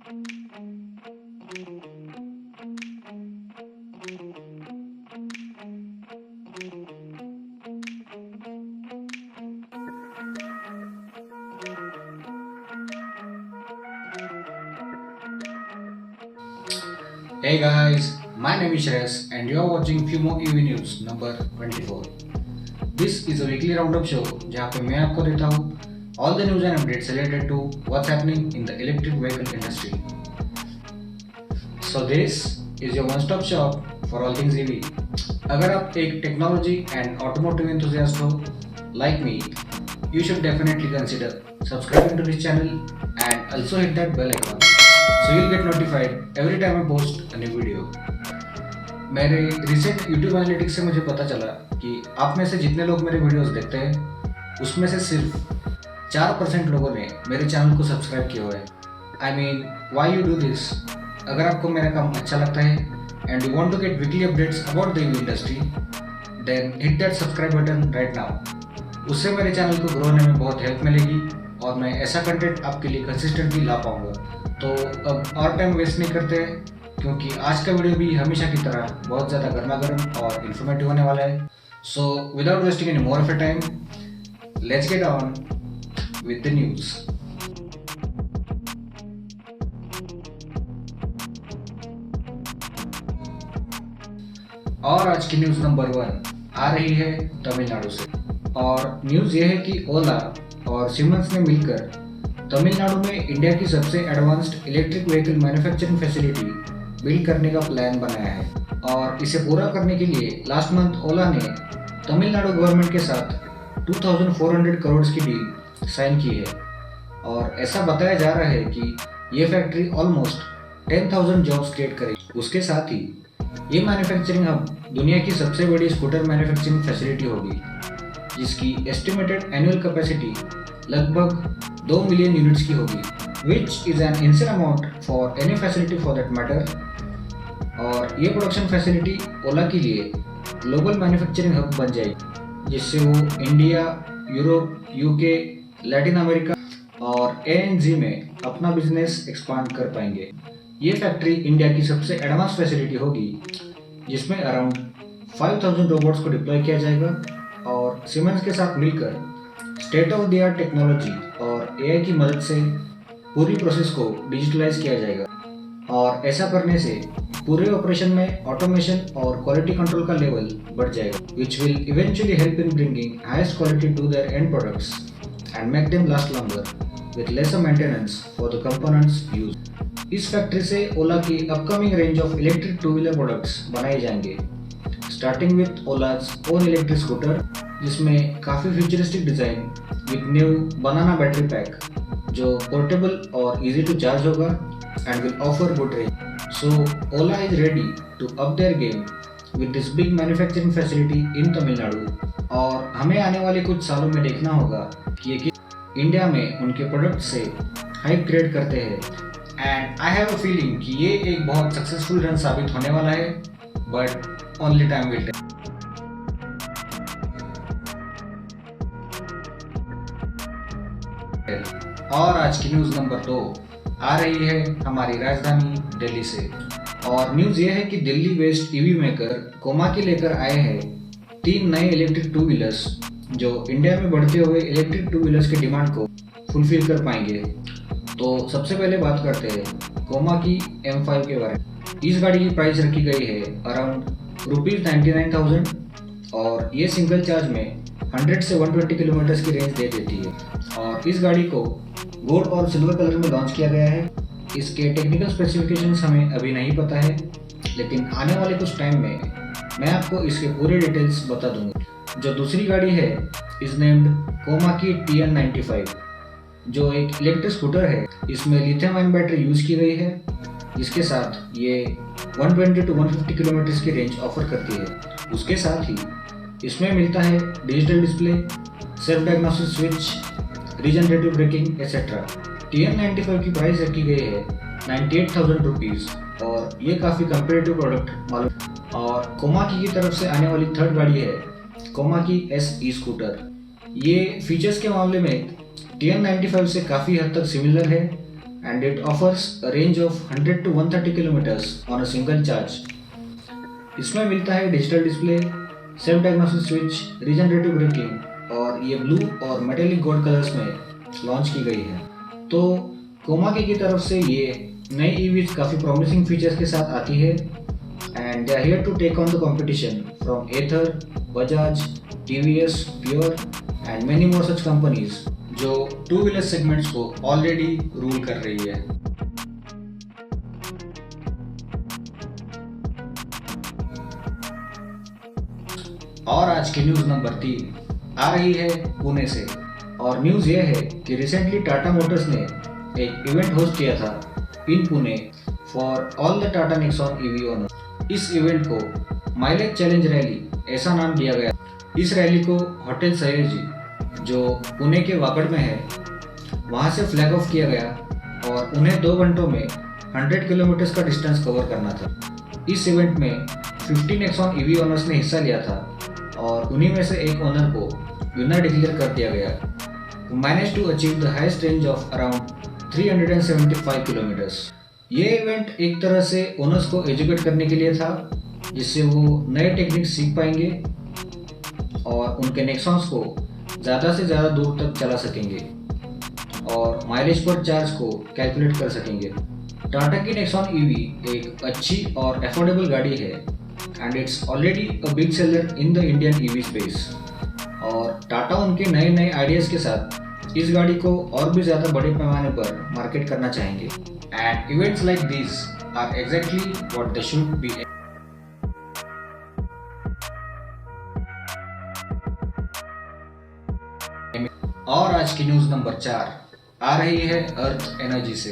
Hey guys, my name is Shreyas and you are watching Fumo EV News number 24. This is a weekly roundup show जहाँ पे मैं आपको देता हूँ all the news and updates related to what's happening in the electric vehicle industry. So this is your one-stop shop for all things EV. अगर आप एक technology and automotive enthusiast हो like me, you should definitely consider subscribing to this channel and also hit that bell icon so you'll get notified every time I post a new video. मेरे recent YouTube analytics से मुझे पता चला कि आप में से जितने लोग मेरे वीडियोस देखते हैं उसमें से सिर्फ 4% लोगों ने मेरे चैनल को सब्सक्राइब किया हुआ है. I mean why you do this? अगर आपको मेरा काम अच्छा लगता है and you want to get weekly updates about the EV industry then hit that subscribe button right now. उससे मेरे चैनल को ग्रो होने में बहुत हेल्प मिलेगी और मैं ऐसा कंटेंट आपके लिए कंसिस्टेंटली ला पाऊंगा. तो अब और टाइम वेस्ट नहीं करते क्योंकि आज का वीडियो भी हमेशा की तरह बहुत ज़्यादा गर्मा गर्म और इन्फॉर्मेटिव होने वाला है. So without wasting any more of your time let's get on with the news. और आज की न्यूज़ नंबर 1 आ रही है तमिलनाडु से. और न्यूज़ ये है कि ओला और सिमंस ने मिलकर तमिलनाडु में इंडिया की सबसे advanced electric vehicle manufacturing facility build करने का प्लान बनाया है. और इसे पूरा करने के लिए लास्ट मंथ ओला ने तमिलनाडु गवर्नमेंट के साथ 2400 करोड़ की डील साइन की है. और ऐसा बताया जा रहा है कि ये फैक्ट्री ऑलमोस्ट 10,000 जॉब्स क्रिएट करेगी. उसके साथ ही ये मैन्युफैक्चरिंग हब दुनिया की सबसे बड़ी स्कूटर मैन्युफैक्चरिंग फैसिलिटी होगी जिसकी एस्टिमेटेड एनुअल कैपेसिटी लगभग 2 मिलियन यूनिट्स की होगी, which is an insane amount for any facility for that matter. और ये प्रोडक्शन फैसिलिटी ओला के लिए ग्लोबल मैन्युफैक्चरिंग हब बन जाएगी जिससे वो India, Europe, UK, Latin America और ANZ में अपना बिजनेस एक्सपांड कर पाएंगे. ये फैक्ट्री इंडिया की सबसे एडवांस फैसिलिटी होगी जिसमें अराउंड 5,000 रोबोट्स को डिप्लॉय किया जाएगा और सीमेंस के साथ मिलकर state of the art technology और AI की मदद से पूरी प्रोसेस को डिजिटलाइज किया जाएगा. और ऐसा करने से पूरे ऑपरेशन में ऑटोमेशन और क्वालिटी कंट्रोल का लेवल बढ़ जाएगा which will eventually help in bringing highest quality to their end products and make them last longer with lesser maintenance for the components use. इस फैक्ट्री से ओला की upcoming range of electric two wheeler products बनाए जाएंगे starting with Ola's own electric scooter जिसमें काफ़ी futuristic design with new banana battery pack जो portable और easy to charge होगा and will offer good range. So Ola is ready to up their game with this big manufacturing facility in Tamil Nadu. और हमें आने वाले कुछ सालों में देखना होगा कि ये इंडिया में उनके प्रोडक्ट से हाइप क्रिएट करते हैं. And I have a feeling कि ये एक बहुत सक्सेसफुल रन साबित होने वाला है but only time will tell. और आज की न्यूज़ नंबर 2 आ रही है हमारी राजधानी दिल्ली से. और न्यूज़ ये है कि Delhi based EV maker Komaki लेकर आए हैं 3 नए इलेक्ट्रिक 2 व्हीलर्स जो इंडिया में बढ़ते हुए इलेक्ट्रिक 2 व्हीलर्स की डिमांड को फुलफिल कर पाएंगे. तो सबसे पहले बात करते हैं कोमाकी M5 के बारे में. इस गाड़ी की प्राइस रखी गई है अराउंड ₹99,000 और ये सिंगल चार्ज में 100 से 120 किलोमीटर की रेंज दे देती है. और इस गाड़ी को गोल्ड और सिल्वर कलर में लॉन्च किया गया है. इसके टेक्निकल स्पेसिफिकेशंस हमें अभी नहीं पता है लेकिन आने वाले कुछ टाइम में मैं आपको इसके पूरे डिटेल्स बता दूंगा. जो दूसरी गाड़ी है इज नेम्ड कोमाकी TN95 जो एक इलेक्ट्रिक स्कूटर है. इसमें लिथियम आयन बैटरी यूज़ की गई है जिसके साथ ये 120 to 150 किलोमीटर की रेंज ऑफर करती है. उसके साथ ही इसमें मिलता है digital display, self diagnosis switch, regenerative braking etcetera. TN95 की प्राइस रखी गई है 98,000 रुपीज़ और ये काफ़ी कंपेरेटिव प्रोडक्ट मालूम. और कोमाकी की तरफ से आने वाली थर्ड गाड़ी है कोमाकी SE स्कूटर. ये फीचर्स के मामले में TN95 से काफ़ी हद तक सिमिलर है and it offers a range of 100 to 130 kilometers on a single charge. इसमें मिलता है digital display, self diagnosis switch, regenerative braking और ये ब्लू और मेटेलिक गोल्ड कलर्स में लॉन्च की गई है। तो कोमाकी की तरफ से ये नई ईवीज काफ़ी प्रॉमिसिंग फीचर्स के साथ आती है and they are here to take on the competition from Ather, Bajaj, TVS, Pure and many more such companies जो टू व्हीलर सेगमेंट्स को ऑलरेडी रूल कर रही है। और आज की न्यूज़ नंबर 3 आ रही है पुणे से और न्यूज़ ये है कि रिसेंटली टाटा मोटर्स ने एक इवेंट होस्ट किया था in Pune for all the Tata Nexon EV owner. इस इवेंट को माइलेज चैलेंज रैली ऐसा नाम दिया गया। इस रैली को होटल सयाजी जो पुणे के वाकड़ में है वहाँ से फ्लैग ऑफ किया गया और उन्हें 2 घंटों में 100 किलोमीटर का डिस्टेंस कवर करना था। इस इवेंट में 15 नेक्सॉन ईवी ओनर्स ने हिस्सा लिया था और उन्हीं में से एक ओनर को विनर डिक्लेयर कर दिया गया, who managed to achieve the highest range of around 375 kilometres. ये इवेंट एक तरह से ओनर्स को एजुकेट करने के लिए था जिससे वो नए टेक्निक्स सीख पाएंगे और उनके नेक्सॉन्स को ज़्यादा से ज़्यादा दूर तक चला सकेंगे और माइलेज पर चार्ज को कैलकुलेट कर सकेंगे। टाटा की नेक्सॉन ईवी एक अच्छी और अफोर्डेबल गाड़ी है and it's already a big seller in the Indian EV space और टाटा उनके नए नए आइडियाज़ के साथ इस गाड़ी को और भी ज़्यादा बड़े पैमाने पर मार्केट करना चाहेंगे and events like this are exactly what they should be. और आज की न्यूज़ नंबर 4 आ रही है अर्थ एनर्जी से।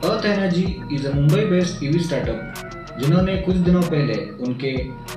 Earth Energy is a Mumbai based EV startup जिन्होंने कुछ दिनों पहले उनके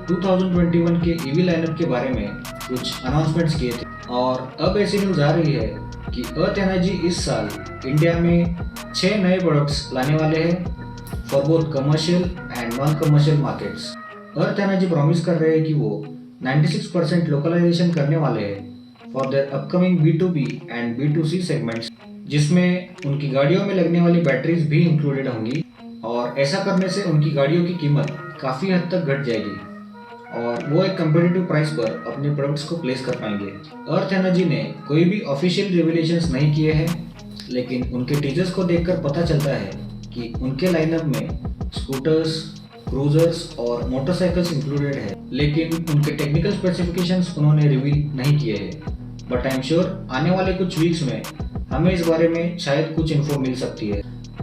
2021 के ईवी लाइनअप के बारे में कुछ अनाउंसमेंट्स किए थे और अब ऐसी न्यूज़ आ रही है कि अर्थ एनर्जी इस साल इंडिया में 6 नए प्रोडक्ट्स लाने वाले हैं for both commercial and non commercial markets. Earth energy promise कर रहे हैं कि वो 96% लोकलाइजेशन करने वाले हैं for their upcoming B2B and B2C segments जिसमें उनकी गाड़ियों में लगने वाली बैटरीज भी इंक्लूडेड होंगी और ऐसा करने से उनकी गाड़ियों की कीमत काफ़ी हद तक घट जाएगी और वो एक कंपेटिटिव प्राइस पर अपने प्रोडक्ट्स को प्लेस कर पाएंगे। अर्थ एनर्जी ने कोई भी ऑफिशियल रिवीलेशंस नहीं किए हैं लेकिन उनके टीजर्स को देखकर पता चलता है कि उनके लाइनअप में स्कूटर्स, क्रूजर्स और मोटरसाइकिल्स इंक्लूडेड है लेकिन उनके टेक्निकल स्पेसिफिकेशंस उन्होंने रिवील नहीं किए हैं। बट आई एम श्योर आने वाले कुछ वीक्स में हमें इस बारे में शायद कुछ इन्फो मिल सकती है।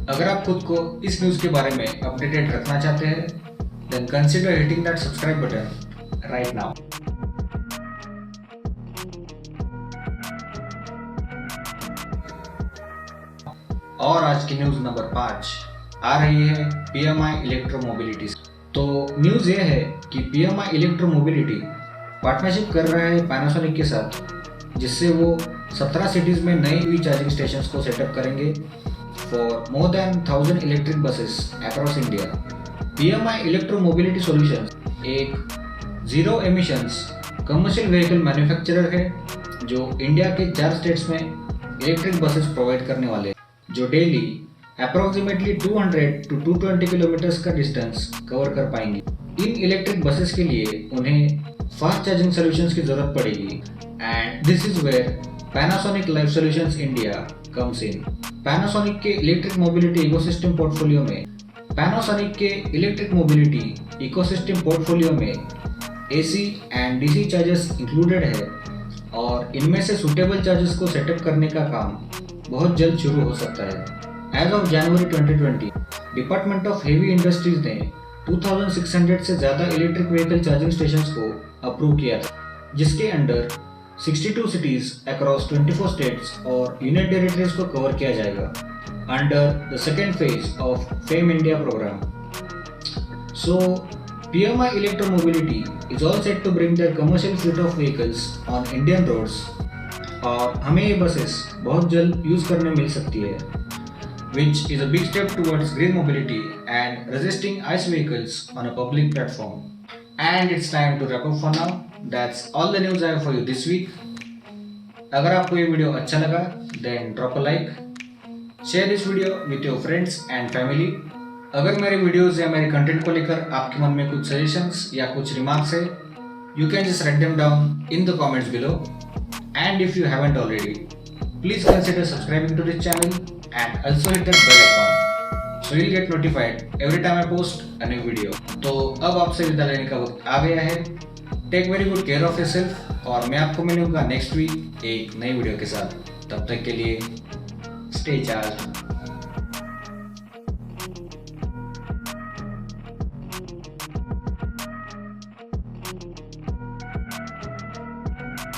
अगर आप खुद को इस न्यूज़ के बारे में अपडेटेड रखना चाहते हैं then consider hitting that subscribe button right now. और आज की न्यूज़ नंबर 5 आ रही है PMI इलेक्ट्रोमोबिलिटी। तो न्यूज़ ये है कि PMI इलेक्ट्रोमोबिलिटी पार्टनरशिप कर रहा है पैनासोनिक के साथ जिससे वो 17 सिटीज़ में नए ईवी चार्जिंग स्टेशंस को सेटअप करेंगे for more than 1000 electric buses across India. PMI electromobility solutions एक zero emissions commercial vehicle manufacturer है जो इंडिया के 4 स्टेट्स में इलेक्ट्रिक बसेस प्रोवाइड करने वाले हैं जो डेली अप्रोक्सीमेटली 200 टू 220 किलोमीटर्स का डिस्टेंस कवर कर पाएंगी। इन इलेक्ट्रिक बसेस के लिए उन्हें फास्ट चार्जिंग सॉल्यूशंस की जरूरत पड़ेगी and this is where Panasonic life solutions India comes in. Panasonic के इलेक्ट्रिक मोबिलिटी इकोसिस्टम पोर्टफोलियो में AC and DC chargers included है और इनमें से सूटेबल चार्जर्स को सेटअप करने का काम बहुत जल्द शुरू हो सकता है। As of January 2020 department of heavy industries ने 2600 से ज़्यादा इलेक्ट्रिक व्हीकल चार्जिंग स्टेशंस को अप्रूव किया था जिसके अंडर 62 cities across 24 states और यूनियन टेरिटरीज को कवर किया जाएगा under the second phase of FAME India programme. So PMI electromobility is all set to bring their commercial fleet of vehicles on Indian roads और हमें ये buses बहुत जल्द use करने मिल सकती है which is a big step towards green mobility and resisting ICE vehicles on a public platform. And it's time to wrap up for now. That's all the news I have for you this week. अगर आपको ये video अच्छा लगा then drop a like, share this video with your friends and family. अगर मेरे videos या मेरे content को लेकर आपके मन में कुछ सजेशंस या कुछ रिमार्क्स है, you can just write them down in the comments below. And if you haven't already, please consider subscribing to this channel and also hit that bell icon so you'll get notified every time I post a new video. तो अब आपसे विदा लेने का वक्त आ गया है। Take very good care of yourself और मैं आपको मिलूंगा नेक्स्ट वीक एक नई वीडियो के साथ। तब तक के लिए स्टे चार्ज।